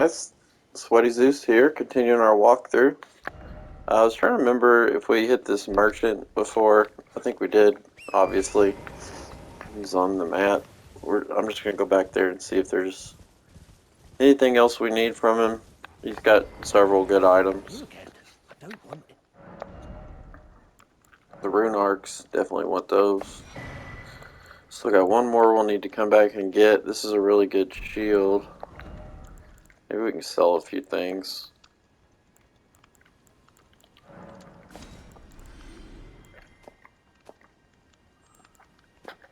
That's Sweaty Zeus here, continuing our walkthrough. I was trying to remember if we hit this merchant before. I think we did, obviously. He's on the map. I'm just going to go back there and see if there's anything else we need from him. He's got several good items. The rune arcs, definitely want those. Still got one more we'll need to come back and get. This is a really good shield. Maybe we can sell a few things.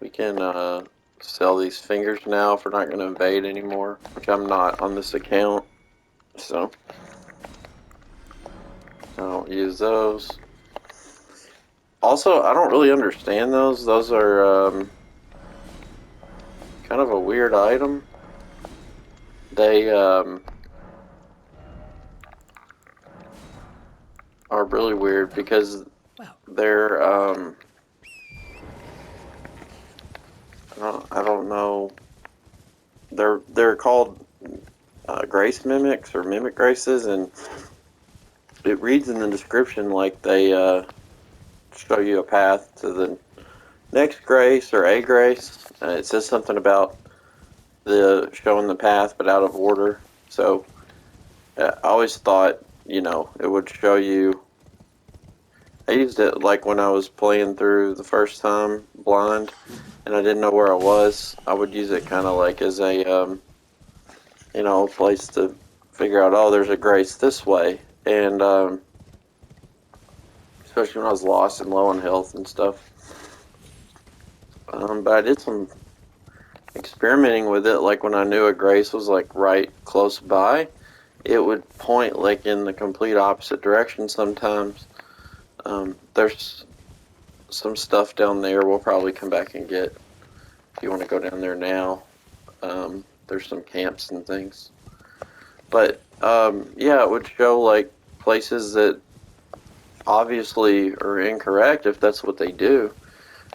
We can sell these fingers now if we're not going to invade anymore, which I'm not on this account, so I don't use those. Also, I don't really understand those. Those are kind of a weird item. They are really weird because they're I don't know. They're called grace mimics or mimic graces, and it reads in the description like they show you a path to the next grace or a grace. It says something about the showing the path but out of order. So I always thought, it would show you. I used it like when I was playing through the first time blind and I didn't know where I was. I would use it kind of like as a place to figure out, oh, there's a grace this way. And especially when I was lost and low on health and stuff. But I did some experimenting with it, like when I knew a grace was like right close by, it would point like in the complete opposite direction sometimes. There's some stuff down there we'll probably come back and get if you want to go down there now. There's some camps and things. But yeah, it would show like places that obviously are incorrect if that's what they do.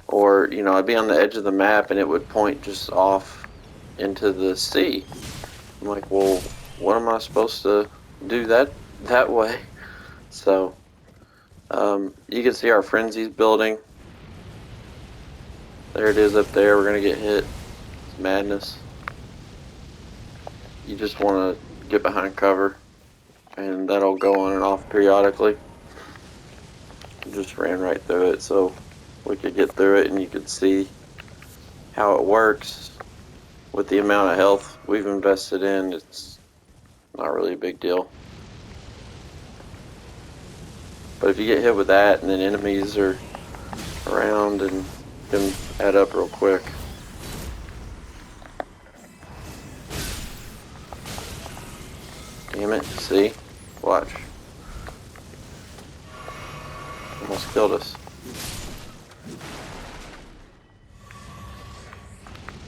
Or, I'd be on the edge of the map and it would point just off into the sea. I'm like, well, what am I supposed to do that way? So, you can see our frenzy's building. There it is up there. We're gonna get hit. It's madness. You just want to get behind cover, and that'll go on and off periodically. Just ran right through it, so we could get through it, and you could see how it works. With the amount of health we've invested in, it's not really a big deal. But if you get hit with that, and then enemies are around, and can add up real quick. Damn it, see? Watch. Almost killed us.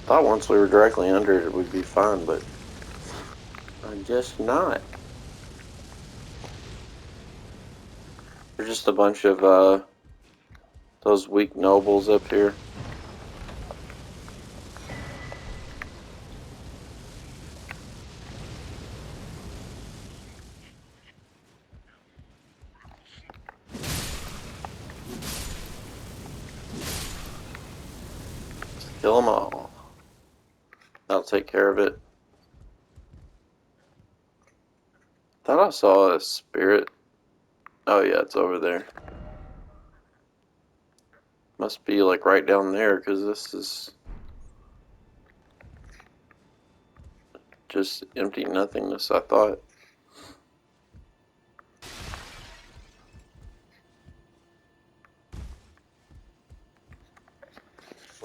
Thought once we were directly under it, we'd be fine, but I guess not. There's just a bunch of those weak nobles up here. Kill them all. That'll take care of it. Thought I saw a spirit. Oh yeah, it's over there. Must be like right down there, because this is just empty nothingness, I thought.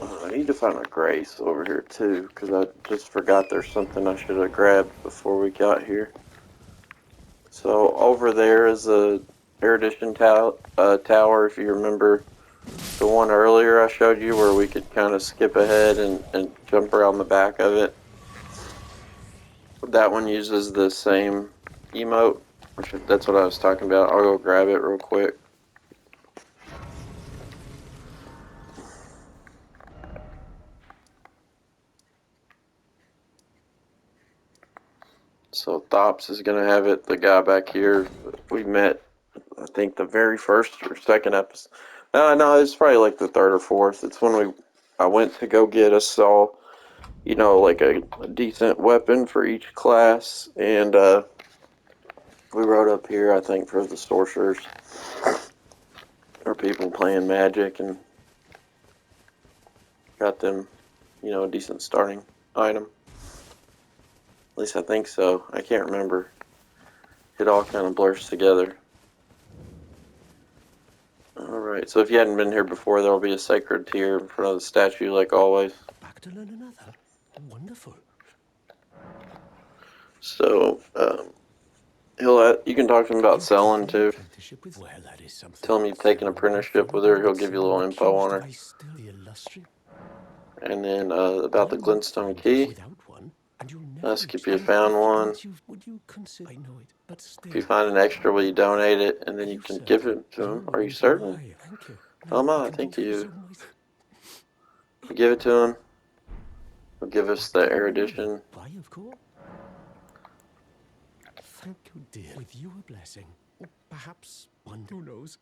I need to find a grace over here too, because I just forgot there's something I should have grabbed before we got here. So over there is a erudition tower, if you remember the one earlier I showed you where we could kind of skip ahead and jump around the back of it. That one uses the same emote, which that's what I was talking about. I'll go grab it real quick. So Thops is going to have it. The guy back here, we met, I think, the very first or second episode. No, it's probably like the third or fourth. It's when I went to go get us all, you know, like a decent weapon for each class, and we rode up here, I think, for the sorcerers or people playing magic, and got them, you know, a decent starting item. At least I think so. I can't remember. It all kind of blurs together. Alright, so if you hadn't been here before, there will be a sacred tier in front of the statue, like always. Back to learn another. Wonderful. So, you can talk to him about selling too. Well, that is something. Tell him you take an apprenticeship with her. He'll give you a little info on her. And then about the Glenstone Key. Skip you found one. If you find an extra, will you donate it? And then you can give it to him. Are you certain? I think you give it to him. He'll give us the erudition. Why, of course. Thank you, dear. With you a blessing. Or perhaps one, who knows?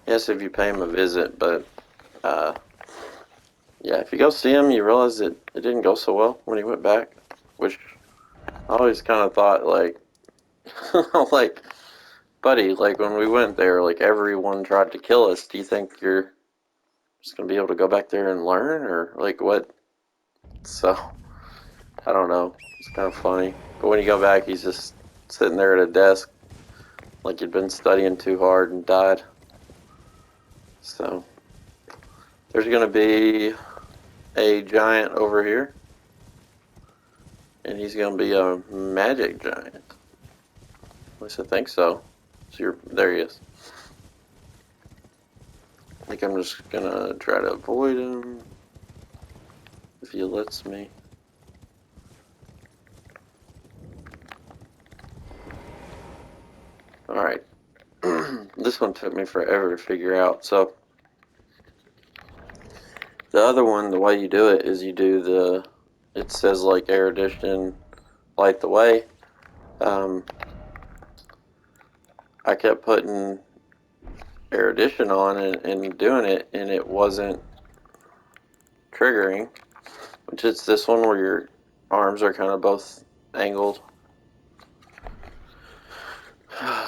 Yes, if you pay him a visit, but yeah, if you go see him, you realize that it didn't go so well when he went back, which I always kind of thought, like, like, buddy, like when we went there, like everyone tried to kill us. Do you think you're just gonna be able to go back there and learn, or like what? So, I don't know. It's kind of funny. But when you go back, he's just sitting there at a desk, like he'd been studying too hard and died. So, there's gonna be a giant over here, and he's gonna be a magic giant. At least I think so. So there he is. I think I'm just gonna try to avoid him if he lets me. Alright. This one took me forever to figure out. So the other one, the way you do it is you do it says like erudition, light the way. I kept putting erudition on and doing it, and it wasn't triggering, which is this one where your arms are kind of both angled.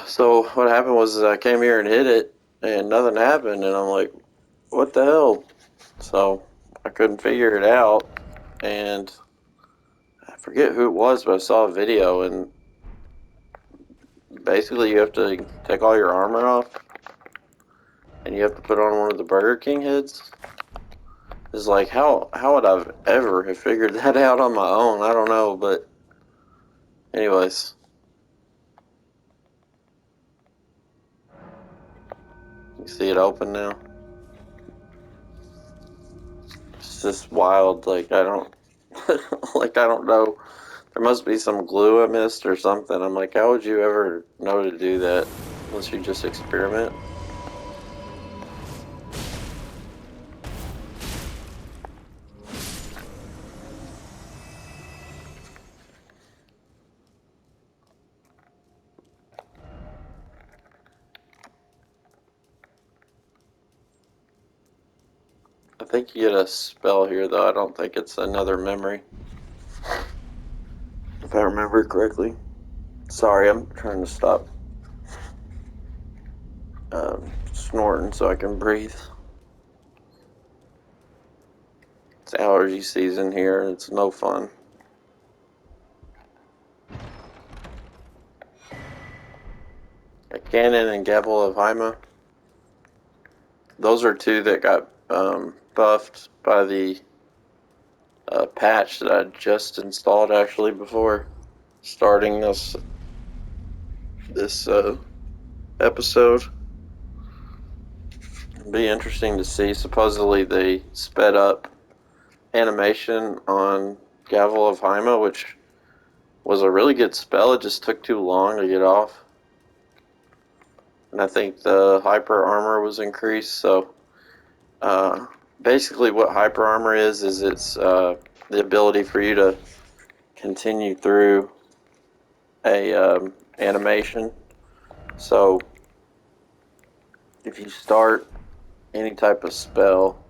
So what happened was I came here and hit it, and nothing happened, and I'm like, what the hell? So I couldn't figure it out, and I forget who it was, but I saw a video, and basically you have to take all your armor off, and you have to put on one of the Burger King heads. It's like, how would I ever have figured that out on my own? I don't know, but anyways. You see it open now? It's just wild, like I don't like I don't know. There must be some glue I missed or something. I'm like, how would you ever know to do that unless you just experiment? I think you get a spell here, though. I don't think it's another memory. If I remember correctly. Sorry, I'm trying to stop snorting so I can breathe. It's allergy season here, and it's no fun. A cannon and Gavel of Haima. Those are two that got buffed by the patch that I just installed actually before starting this episode. It'll be interesting to see. Supposedly they sped up animation on Gavel of Haima, which was a really good spell. It just took too long to get off. And I think the hyper armor was increased, so basically what hyper armor is it's the ability for you to continue through a animation. So if you start any type of spell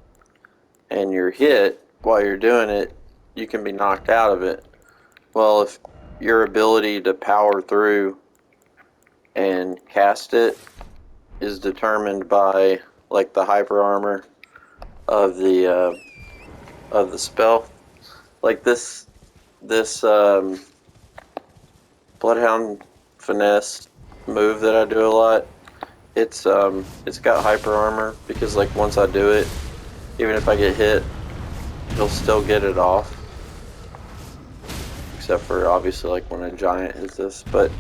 and you're hit while you're doing it, you can be knocked out of it. Well, if your ability to power through and cast it is determined by like the hyper armor of the spell, like this Bloodhound finesse move that I do a lot. It's got hyper armor because like once I do it, even if I get hit, you'll still get it off. Except for obviously like when a giant hits this, but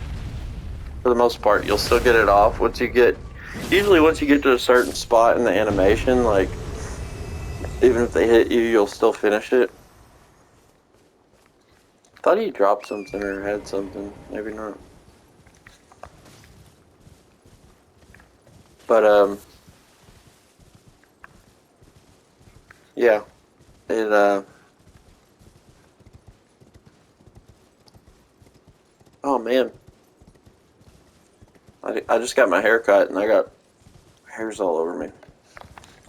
for the most part, you'll still get it off usually once you get to a certain spot in the animation, like even if they hit you, you'll still finish it. Thought he dropped something or had something, maybe not. But yeah, it oh man, I just got my hair cut and I got hairs all over me.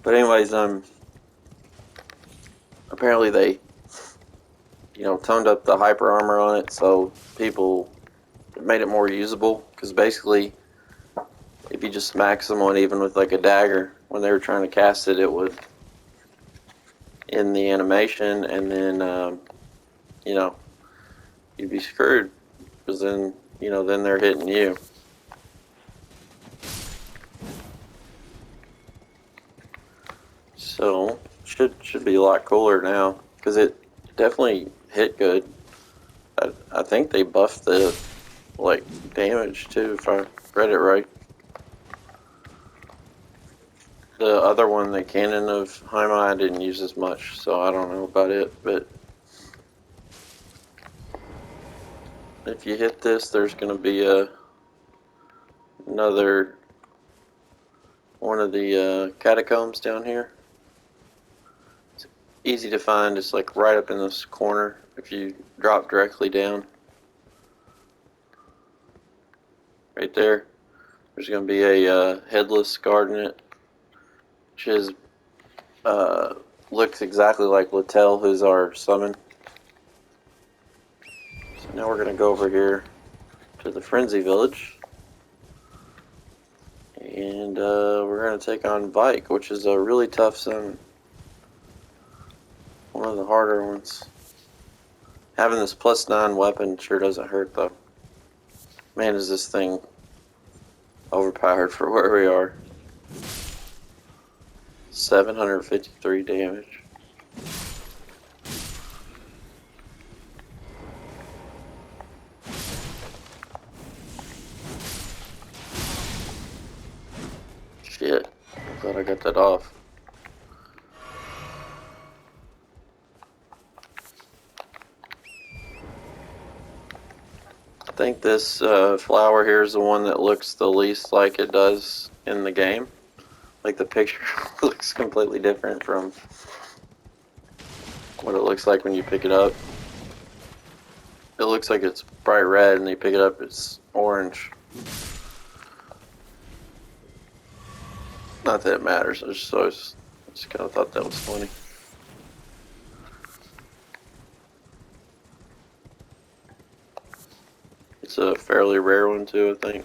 But anyways, apparently they, toned up the hyper armor on it, so people made it more usable. Because basically, if you just smack someone even with like a dagger when they were trying to cast it, it would end the animation, and then you'd be screwed because then then they're hitting you. So should be a lot cooler now because it definitely hit good. I think they buffed the like damage too, if I read it right. The other one, the Cannon of Haima, I didn't use as much, so I don't know about it. But if you hit this, there's going to be another one of the catacombs down here. It's easy to find. It's like right up in this corner if you drop directly down. Right there. There's going to be a headless guard in it, which is looks exactly like Littell, who's our summon. So now we're going to go over here to the Frenzy Village. And we're going to take on Vyke, which is a really tough summon. One of the harder ones. Having this +9 weapon sure doesn't hurt though. Man, is this thing overpowered for where we are. 753 damage. Shit, I thought I got that off. I think this flower here is the one that looks the least like it does in the game. Like the picture looks completely different from what it looks like when you pick it up. It looks like it's bright red and you pick it up, it's orange. Not that it matters, I just kind of thought that was funny. It's a fairly rare one too, I think.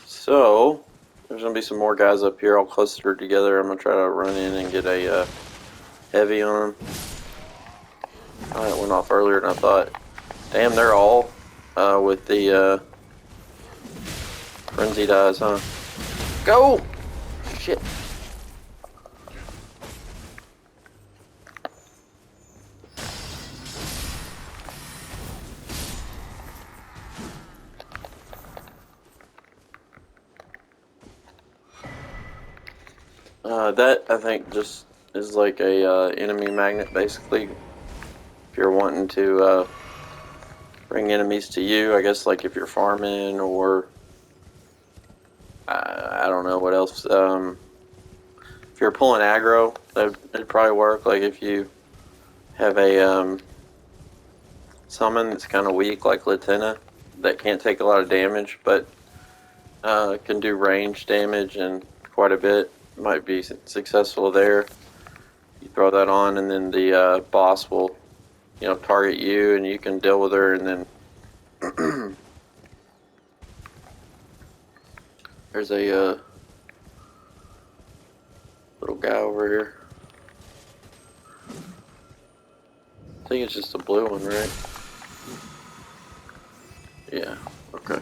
So, there's going to be some more guys up here all clustered together. I'm going to try to run in and get a heavy on them. Oh, it went off earlier than I thought. Damn, they're all with the frenzied eyes, huh? Go! Shit. That, I think, just is like a enemy magnet, basically. If you're wanting to bring enemies to you, I guess, like if you're farming or I don't know what else. If you're pulling aggro, that'd probably work. Like if you have a summon that's kind of weak, like Latenna, that can't take a lot of damage, but can do range damage and quite a bit. Might be successful there. You throw that on, and then the boss will, target you, and you can deal with her, and then there's a little guy over here. I think it's just a blue one, right? Yeah. Okay.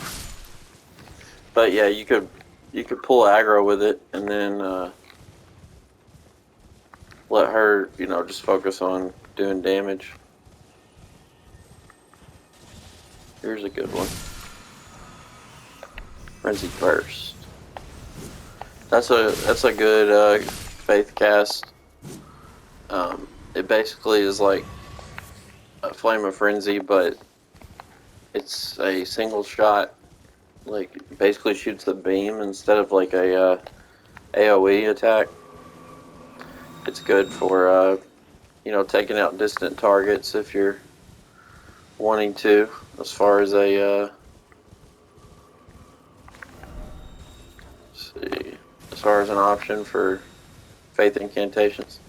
But yeah, you could pull aggro with it, and then let her, just focus on doing damage. Here's a good one. Frenzy Burst. That's a good faith cast. It basically is like a Flame of Frenzy, but it's a single shot. Like, basically shoots the beam instead of like a AoE attack. It's good for taking out distant targets if you're wanting to. As far as a let's see, as far as an option for faith incantations.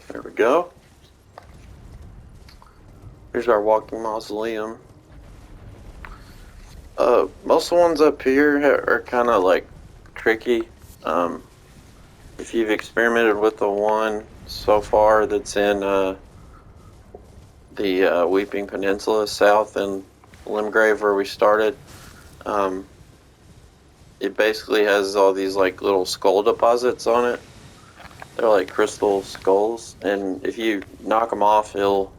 There we go. Here's our walking mausoleum. Most of the ones up here are kind of like tricky. If you've experimented with the one so far that's in the Weeping Peninsula south in Limgrave where we started, it basically has all these like little skull deposits on it. They're like crystal skulls, and if you knock them off, he'll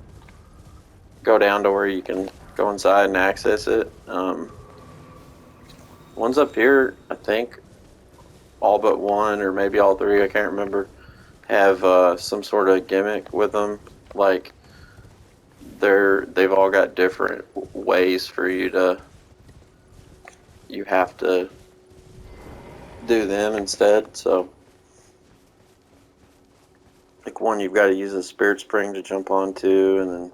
go down to where you can go inside and access it. Ones up here, I think, all but one or maybe all three, I can't remember, have some sort of gimmick with them. Like they've all got different ways for you have to do them instead. So like one you've got to use a spirit spring to jump onto, and then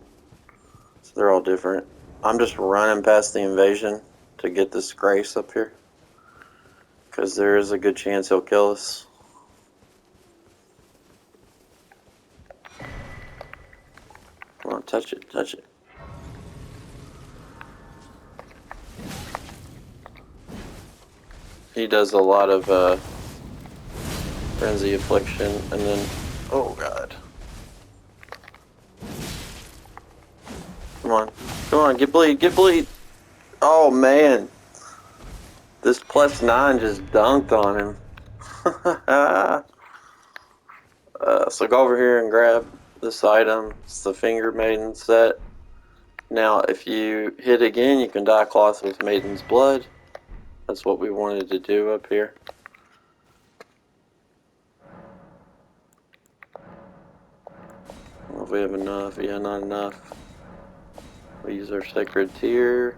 so they're all different. I'm just running past the invasion to get this Grace up here because there is a good chance he'll kill us. Come on, touch it, touch it. He does a lot of frenzy affliction, and then oh god. Come on, get bleed, get bleed. Oh man, this +9 just dunked on him. So go over here and grab this item. It's the Finger Maiden set. Now, if you hit again, you can dye cloth with Maiden's Blood. That's what we wanted to do up here. I don't know if we have enough. Yeah, not enough. We use our Sacred Tear.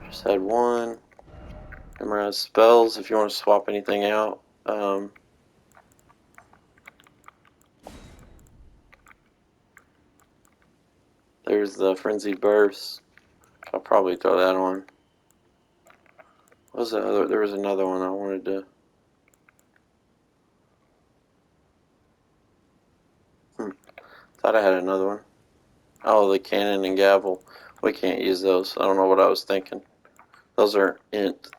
Just had one. Memorize spells if you want to swap anything out. There's the Frenzied Burst. I'll probably throw that on. What was the other? There was another one I wanted to. Thought I had another one. Oh, the Cannon and Gavel. We can't use those. I don't know what I was thinking. Those are int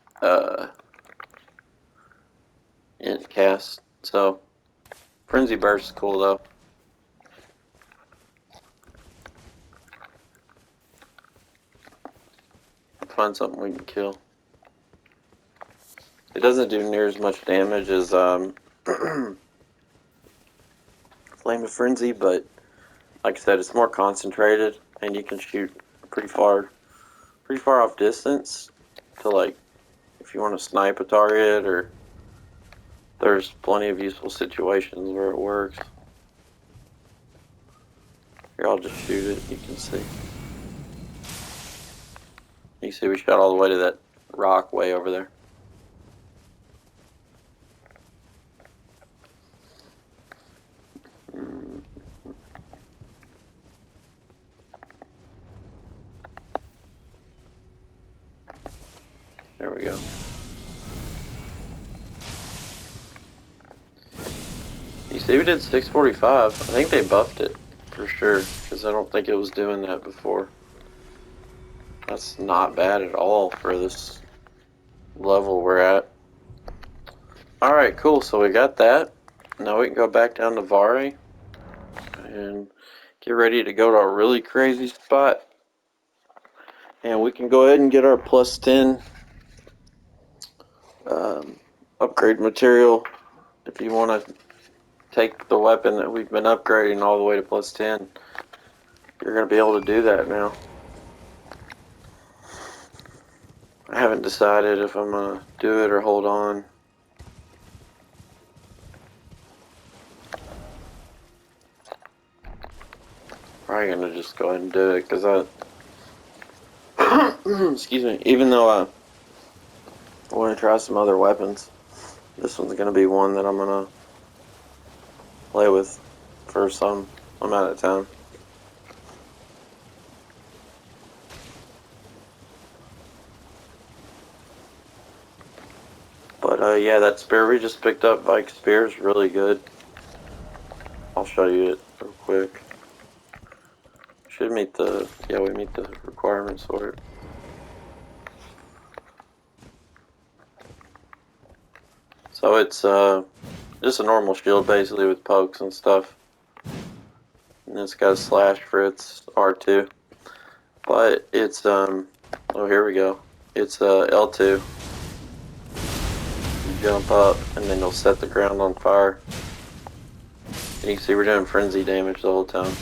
cast. So Frenzy Burst is cool though. Find something we can kill. It doesn't do near as much damage as Flame of Frenzy, but like I said, it's more concentrated. and you can shoot pretty far off distance to, like, if you want to snipe a target, or there's plenty of useful situations where it works. Here, I'll just shoot it. You can see. You see, we shot all the way to that rock way over there. There we go. You see, we did 645. I think they buffed it for sure, because I don't think it was doing that before. That's not bad at all for this level we're at. Alright, cool. So we got that. Now we can go back down to Vyke and get ready to go to a really crazy spot. And we can go ahead and get our plus 10 upgrade material. If you want to take the weapon that we've been upgrading all the way to plus 10, you're going to be able to do that now. I haven't decided if I'm going to do it or hold on. Probably going to just go ahead and do it, because excuse me, even though I want to try some other weapons, this one's going to be one that I'm going to play with for some amount of time. But yeah, that spear we just picked up, Vyke spear, is really good. I'll show you it real quick. Should meet the, yeah, we meet the requirements for it. So it's just a normal shield basically with pokes and stuff. And it's got a slash for its R2. But it's oh, here we go. It's L2. You jump up and then you'll set the ground on fire. And you can see we're doing frenzy damage the whole time.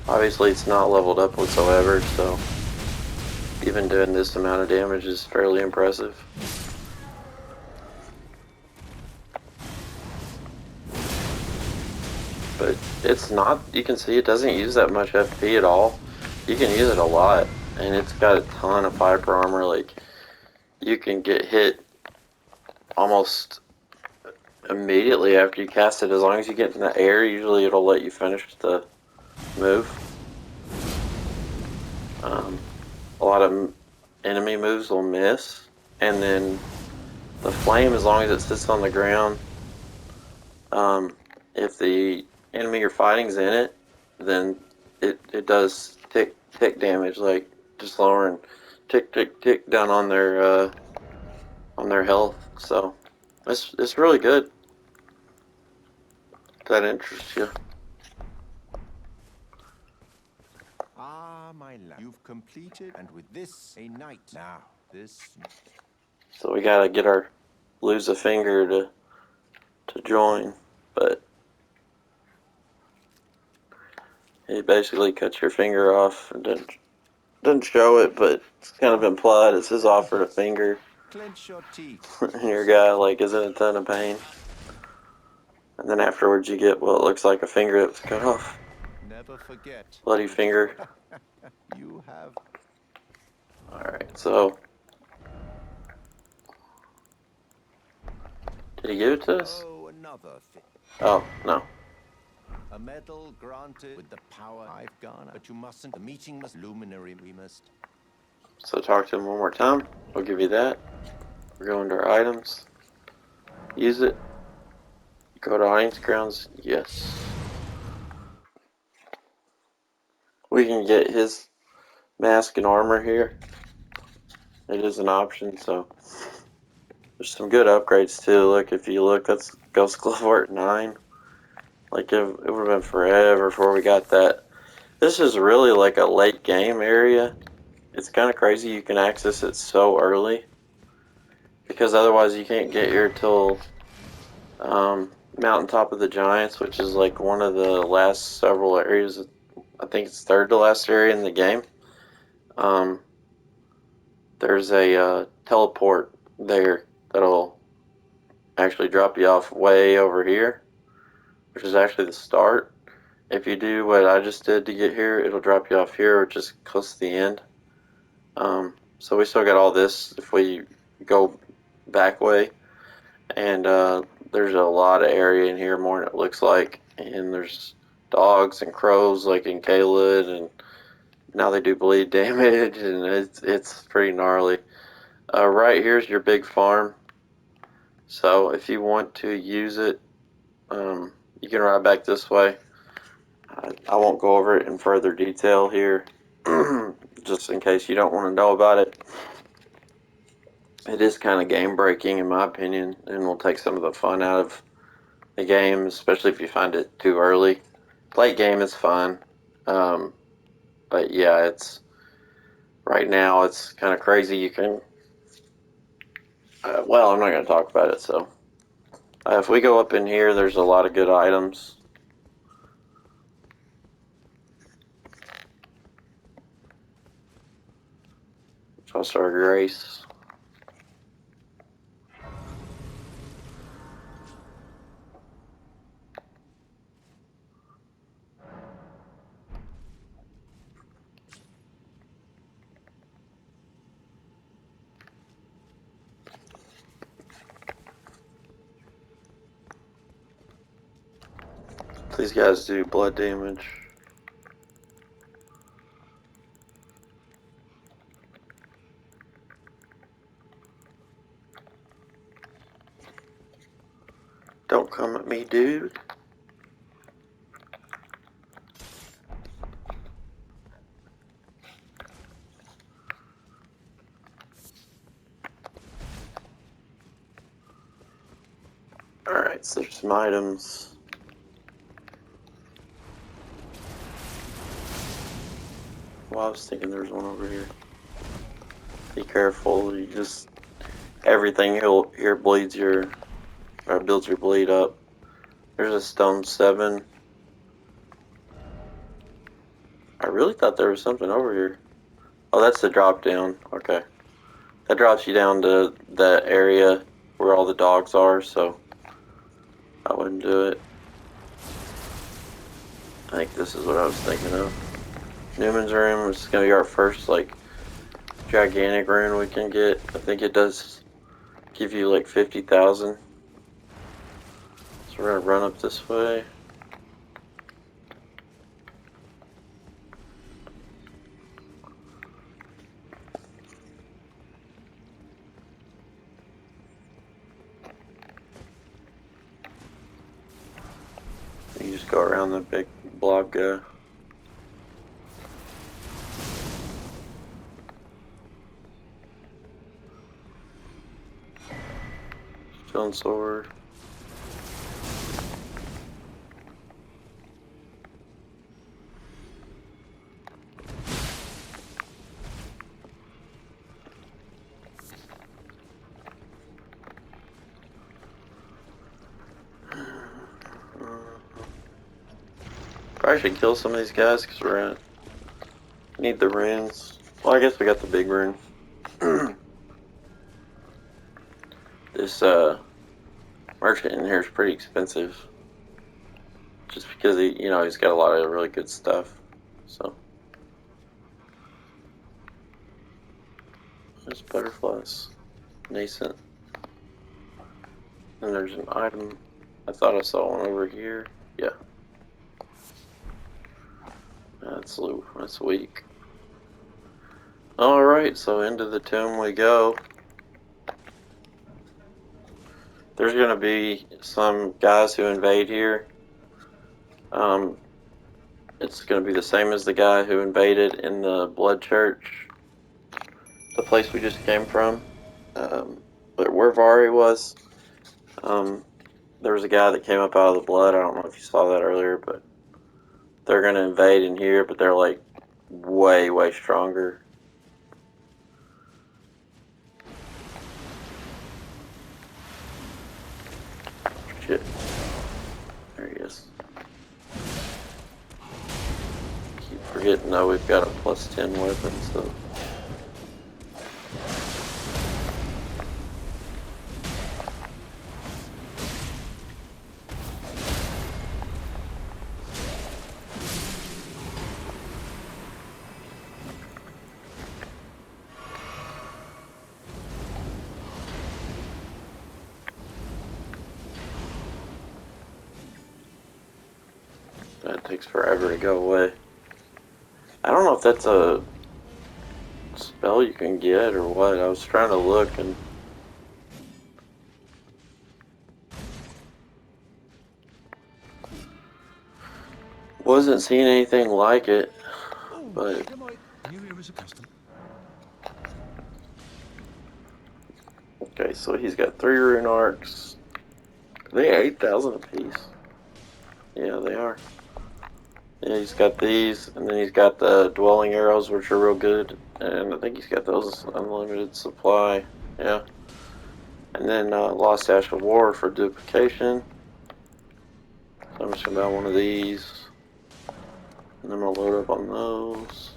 Obviously it's not leveled up whatsoever, so even doing this amount of damage is fairly impressive. But it's not, you can see it doesn't use that much FP at all. You can use it a lot, and it's got a ton of Viper armor. Like, you can get hit almost immediately after you cast it. As long as you get in the air, usually it'll let you finish the move. A lot of enemy moves will miss, and then the flame, as long as it sits on the ground, if the enemy you're fighting's in it, then it does tick damage, like just lowering tick down on their health. So it's really good. If that interests you. Ah, my lad, you've completed, and with this, a night. Now, this... So we gotta get our lose a finger to join, but he basically cuts your finger off and doesn't show it, but it's kind of implied. It says offered a finger. Clench your teeth. And your guy like is in a ton of pain. And then afterwards you get what looks like a finger that was cut off. Never forget. Bloody finger. You have... Alright, so... Did he give it to us? Oh, another thing. Oh, no. A medal granted with the power I've garnered. But you mustn't. The meeting must luminary. We must. So talk to him one more time. We'll give you that. We're going to our items. Use it. Go to audience grounds. Yes. We can get his mask and armor here. It is an option, so there's some good upgrades too. Look, if you look, that's Ghost Glove 9. Like, it would have been forever before we got that. This is really like a late game area. It's kind of crazy you can access it so early, because otherwise you can't get here till Mountaintop of the Giants, which is like one of the last several areas. I think it's third to last area in the game. There's a teleport there that'll actually drop you off way over here, which is actually the start. If you do what I just did to get here, it'll drop you off here, which is close to the end. So we still got all this if we go back way. And there's a lot of area in here, more than it looks like. And there's dogs and crows like in Caelid, and now they do bleed damage, and it's pretty gnarly. Right here's your big farm. So if you want to use it, you can ride back this way. I won't go over it in further detail here, just in case you don't want to know about it. It is kind of game breaking in my opinion, and will take some of the fun out of the game, especially if you find it too early. Late game is fine, but yeah, it's right now it's kind of crazy. You can, well, I'm not going to talk about it. So if we go up in here, there's a lot of good items. Trust our grace. These guys do blood damage. Don't come at me, dude. Alright, so there's some items. Well, I was thinking there's one over here. Be careful, you just... Everything here bleeds your... or builds your bleed up. There's a stone 7. I really thought there was something over here. Oh, that's the drop down. Okay. That drops you down to the area where all the dogs are, so I wouldn't do it. I think this is what I was thinking of. Newman's room is going to be our first, like, gigantic rune we can get. I think it does give you, like, 50,000. So we're going to run up this way. You just go around the big blob guy. Stone sword. Probably should kill some of these guys because we're at. Need the runes. Well, I guess we got the big rune. This merchant in here is pretty expensive, just because he's got a lot of really good stuff. So there's butterflies, nascent, and there's an item. I thought I saw one over here. Yeah, that's weak. All right, so into the tomb we go. There's going to be some guys who invade here. It's going to be the same as the guy who invaded in the Blood Church, the place we just came from. But where Vari was, there was a guy that came up out of the blood. I don't know if you saw that earlier, but they're going to invade in here, but they're like way, way stronger. Forgetting though, we've got a +10 weapon, so. That takes forever to go away. I don't know if that's a spell you can get or what. I was trying to look and wasn't seeing anything like it, but Knew he was a customer. okay, so he's got 3 rune arcs. Are they 8,000 apiece? Yeah, they are. Yeah, he's got these, and then he's got the dwelling arrows, which are real good, and I think he's got those unlimited supply. Yeah, and then Lost Ash of War for duplication. So I'm just gonna buy one of these, and then I'm gonna load up on those.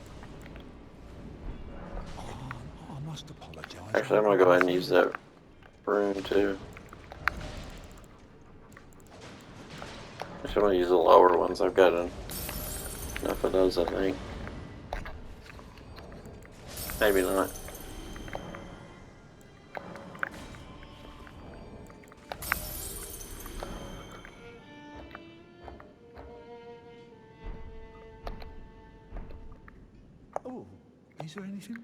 I must apologize. Actually, I'm gonna go ahead and use that rune too. Actually, I'm gonna use the lower ones. I've got enough of those, I think. Maybe not. Oh, is there anything?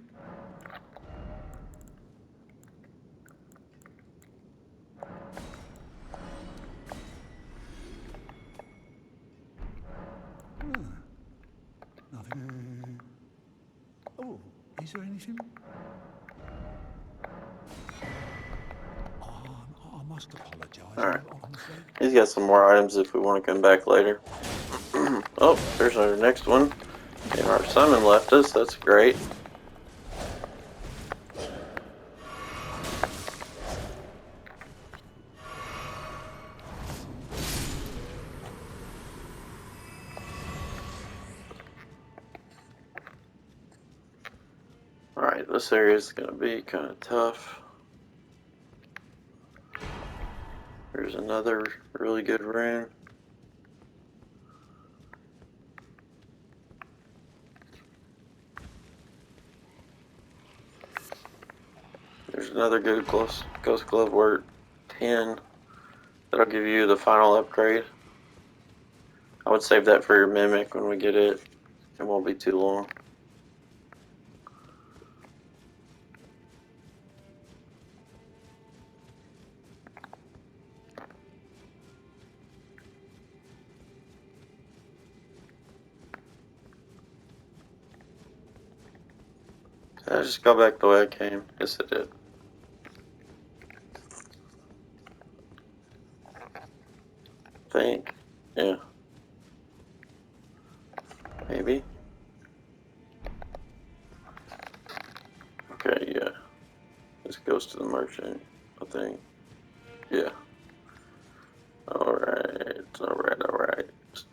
Nothing. Oh, is there anything? I must apologize. Alright. I'm afraid. He's got some more items if we want to come back later. Oh, there's our next one. And our summon left us. That's great. Alright, this area is going to be kind of tough. There's another really good rune. There's another good Ghost Glove Wort 10. That'll give you the final upgrade. I would save that for your Mimic when we get it. It won't be too long. Did I just go back the way I came? Yes, it did. Think. Yeah. Maybe. Okay, yeah. This goes to the merchant, I think. Yeah. Alright, alright, alright. So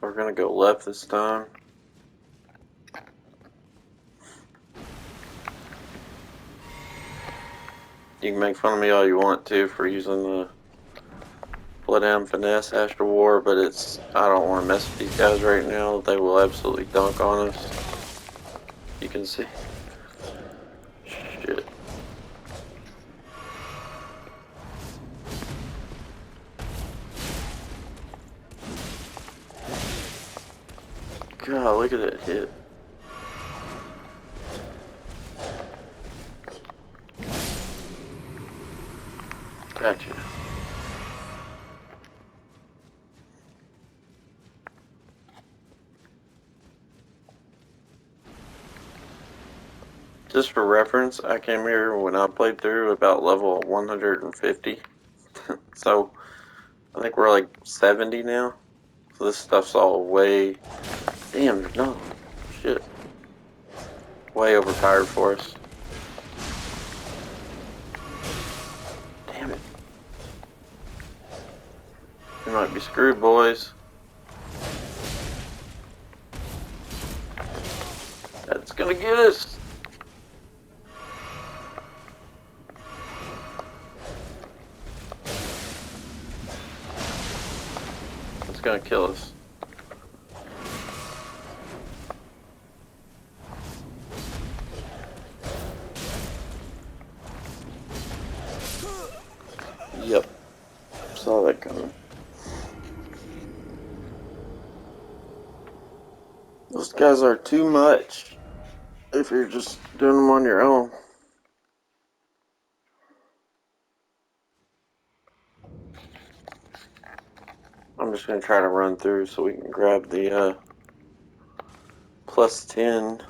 we're gonna go left this time. You can make fun of me all you want to for using the Bloodhound Finesse after war, but I don't want to mess with these guys right now. They will absolutely dunk on us. You can see. Shit. God, look at that hit. Gotcha. Just for reference, I came here when I played through about level 150. So, I think we're like 70 now. So this stuff's all way... Damn, no. Shit. Way overpowered for us. Damn it. We might be screwed, boys. gonna get us. It's gonna kill us. Yep. Saw that coming. Those guys are too much if you're just doing them on your own. I'm just going to try to run through so we can grab the plus 10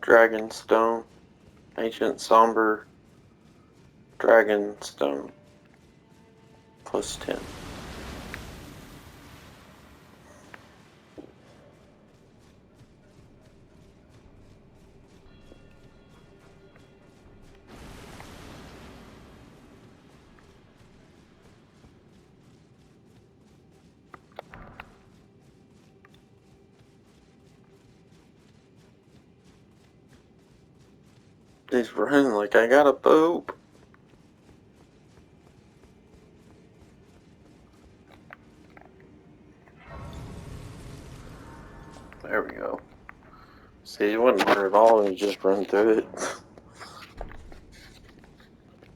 Dragon Stone. Ancient Somber Dragon Stone. Plus 10. He's running like I gotta poop. There we go. See, it wasn't hard at all when you just run through it.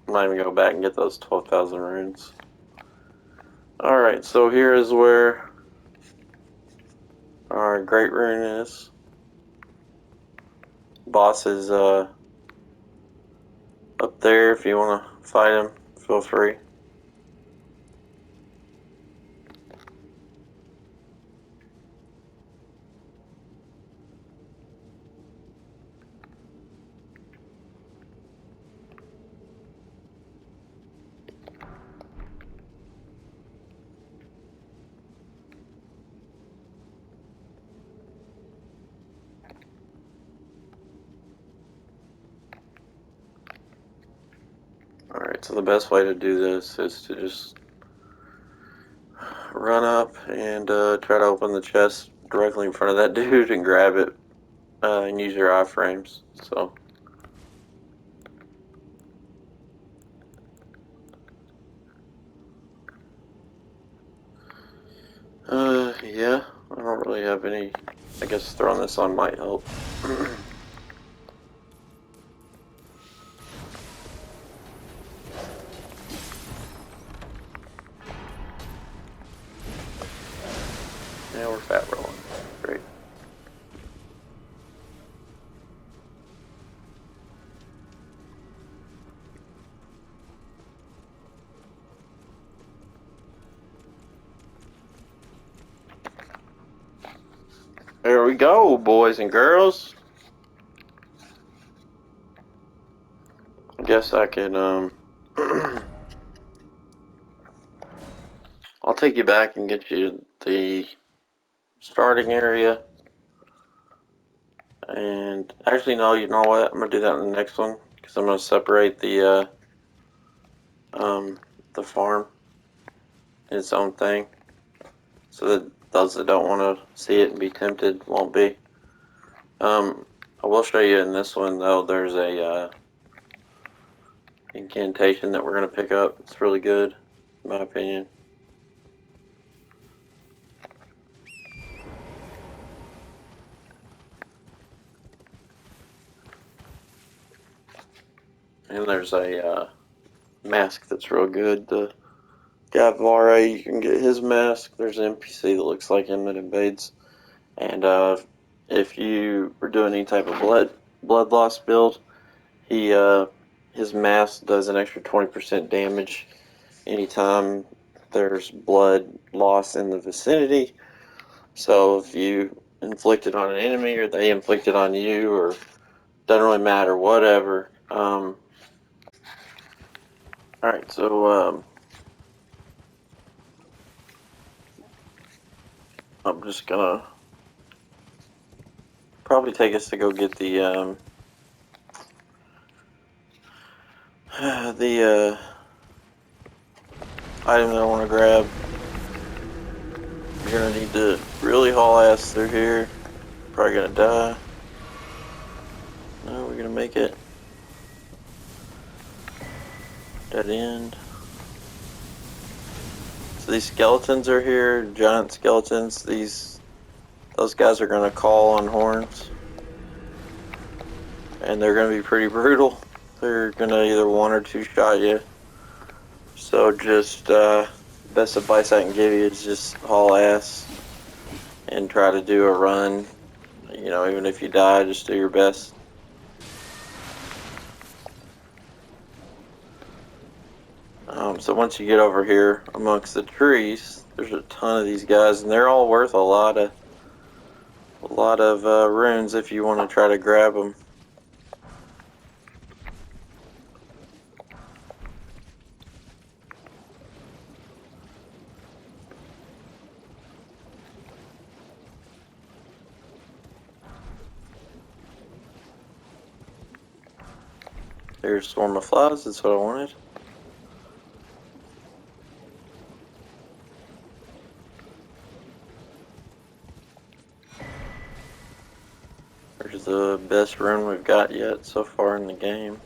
I might even go back and get those 12,000 runes. Alright, so here is where our Great Rune is. Boss is up there. If you want to fight him, feel free. Alright, so the best way to do this is to just run up and try to open the chest directly in front of that dude and grab it and use your iframes. So, yeah, I don't really have any. I guess throwing this on might help. Yeah, we're fat rolling. Great. There we go, boys and girls. I guess I can, I'll take you back and get you the starting area. And actually, no, you know what? I'm gonna do that in the next one because I'm gonna separate the farm in its own thing, so that those that don't want to see it and be tempted won't be. I will show you in this one though. There's a incantation that we're gonna pick up. It's really good, in my opinion. And there's a mask that's real good. The Gavare, you can get his mask. There's an NPC that looks like him that invades. And if you were doing any type of blood loss build, his mask does an extra 20% damage anytime there's blood loss in the vicinity. So if you inflict it on an enemy or they inflict it on you, or doesn't really matter, whatever. Alright, so I'm just gonna probably take us to go get the the item that I want to grab. You're gonna need to really haul ass through here. Probably gonna die. we gonna make it? Dead end. So these skeletons are here, giant skeletons. Those guys are gonna call on horns. And they're gonna be pretty brutal. They're gonna either one or two shot you. So just best advice I can give you is just haul ass and try to do a run. You know, even if you die, just do your best. So once you get over here amongst the trees, there's a ton of these guys, and they're all worth a lot of runes if you want to try to grab them. There's a swarm of flies, that's what I wanted. There's the best rune we've got yet so far in the game.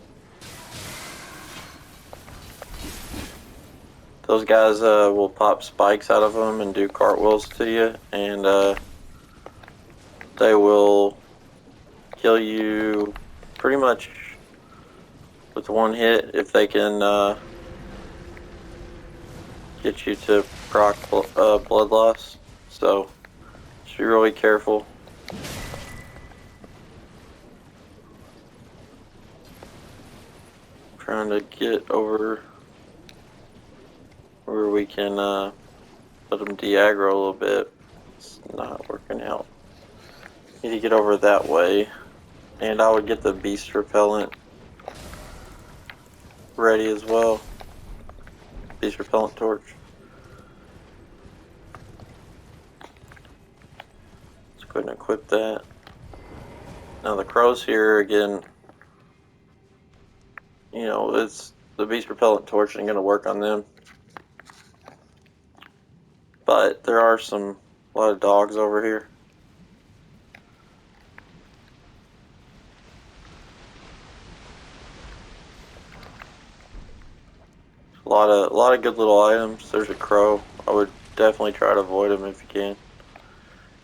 Those guys will pop spikes out of them and do cartwheels to you, and they will kill you pretty much with one hit if they can get you to proc blood loss. So just be really careful. Trying to get over where we can let them de-aggro a little bit. It's not working out. Need to get over that way, and I would get the beast repellent ready as well. Beast repellent torch. Let's go ahead and equip that. Now the crows here again. You know, it's the beast repellent torch ain't gonna work on them. But there are a lot of dogs over here. A lot of good little items. There's a crow. I would definitely try to avoid him if you can.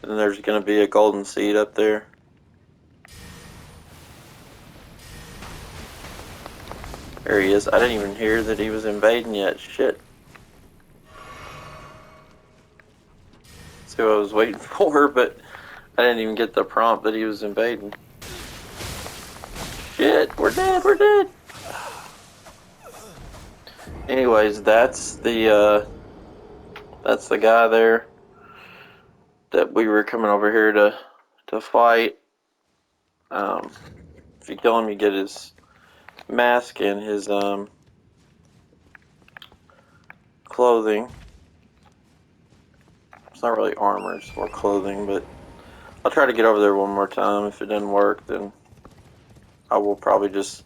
And then there's gonna be a golden seed up there. There he is. I didn't even hear that he was invading yet. Shit. That's who I was waiting for, but I didn't even get the prompt that he was invading. Shit, we're dead, we're dead. Anyways, that's the guy there that we were coming over here to fight. If you kill him, you get his mask and his clothing. It's not really armor, it's more clothing, but I'll try to get over there one more time. If it didn't work, then I will probably just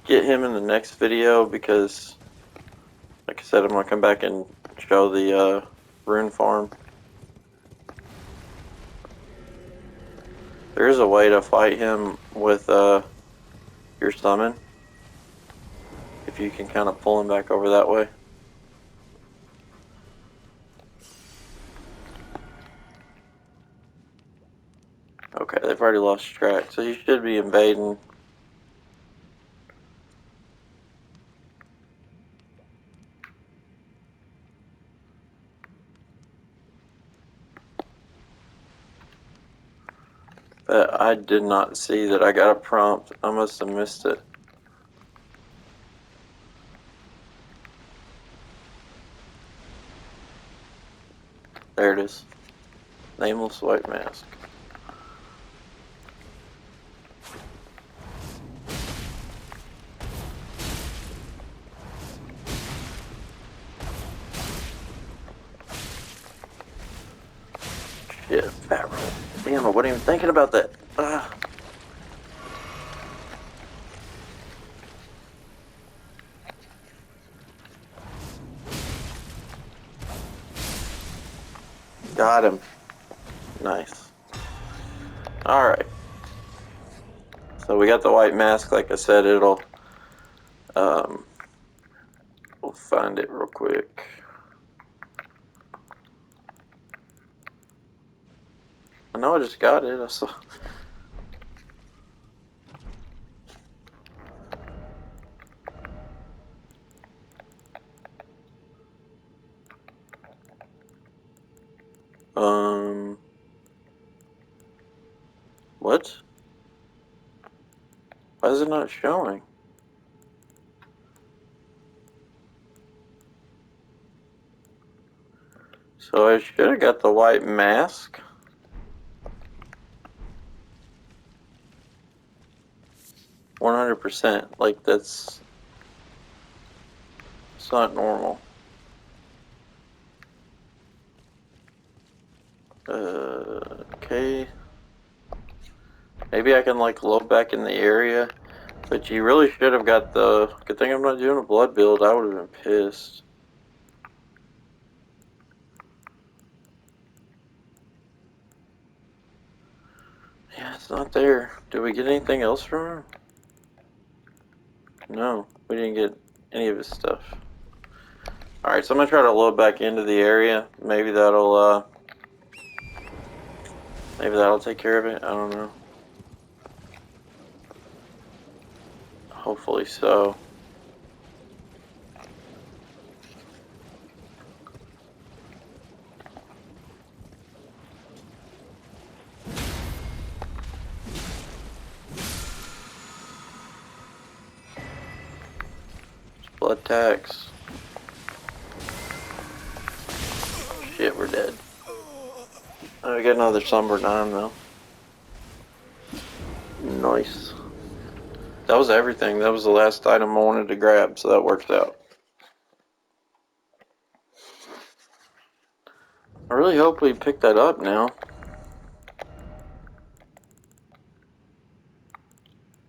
get him in the next video, because like I said, I'm going to come back and show the rune farm. There is a way to fight him with your summon, if you can kind of pull him back over that way. Okay, they've already lost track, so he should be invading. But I did not see that I got a prompt. I must have missed it. There it is. Nameless white mask. Shit, fat roll. Damn, I wasn't even thinking about that. Got him. Nice. Alright. So we got the white mask. Like I said, it'll we'll find it real quick. I know I just got it. I saw. What? Why is it not showing? So I should have got the white mask. 100%. Like it's not normal. Okay. Maybe I can like load back in the area. But you really should have got the... Good thing I'm not doing a blood build. I would have been pissed. Yeah, it's not there. Did we get anything else from him? No, we didn't get any of his stuff. Alright, so I'm gonna try to load back into the area. Maybe that'll take care of it. I don't know. Hopefully so. Blood tax. Shit, we're dead. I got another somber 9 though. Nice. That was everything. That was the last item I wanted to grab, so that works out. I really hope we pick that up now.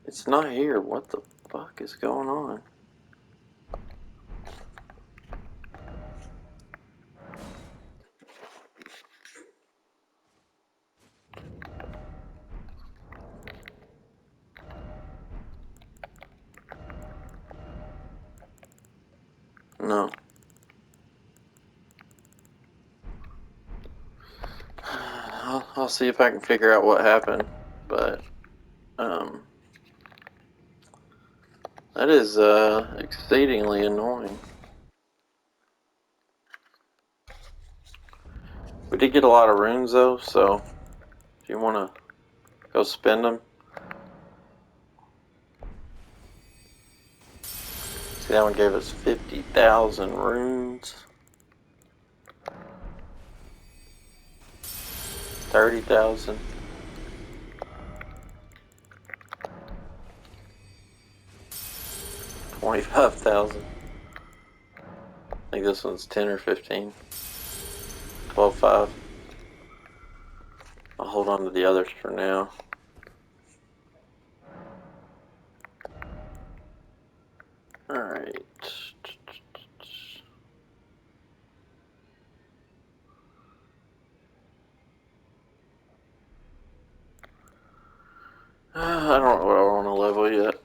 It's not here. What the fuck is going on? No. I'll see if I can figure out what happened, but that is exceedingly annoying. We did get a lot of runes though, so if you want to go spend them. See, that one gave us 50,000 runes. 30,000. 25,000. I think this one's 10 or 15. 12.5. I'll hold on to the others for now. Alright. I don't know what I want to level yet.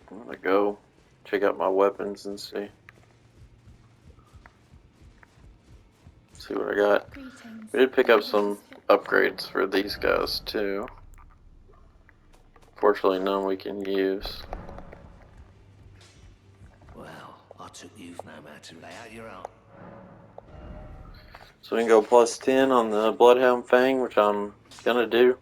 I'm gonna go check out my weapons and see what I got. We did pick up some upgrades for these guys too. Fortunately, none we can use. Well, I took you no matter to lay out your own. So we can go plus 10 on the Bloodhound Fang, which I'm gonna do.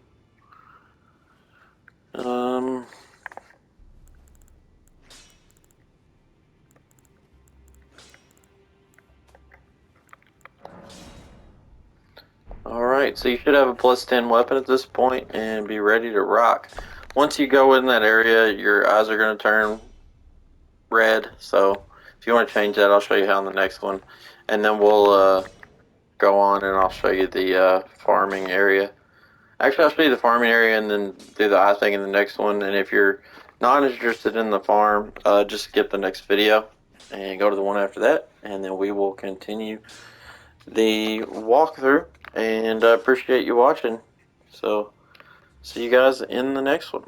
Alright, so you should have a plus 10 weapon at this point and be ready to rock. Once you go in that area, your eyes are going to turn red, so if you want to change that, I'll show you how in the next one. And then we'll go on and I'll show you the farming area. Actually, I'll show you the farming area and then do the eye thing in the next one. And if you're not interested in the farm, just skip the next video and go to the one after that. And then we will continue the walkthrough. And I appreciate you watching. So, see you guys in the next one.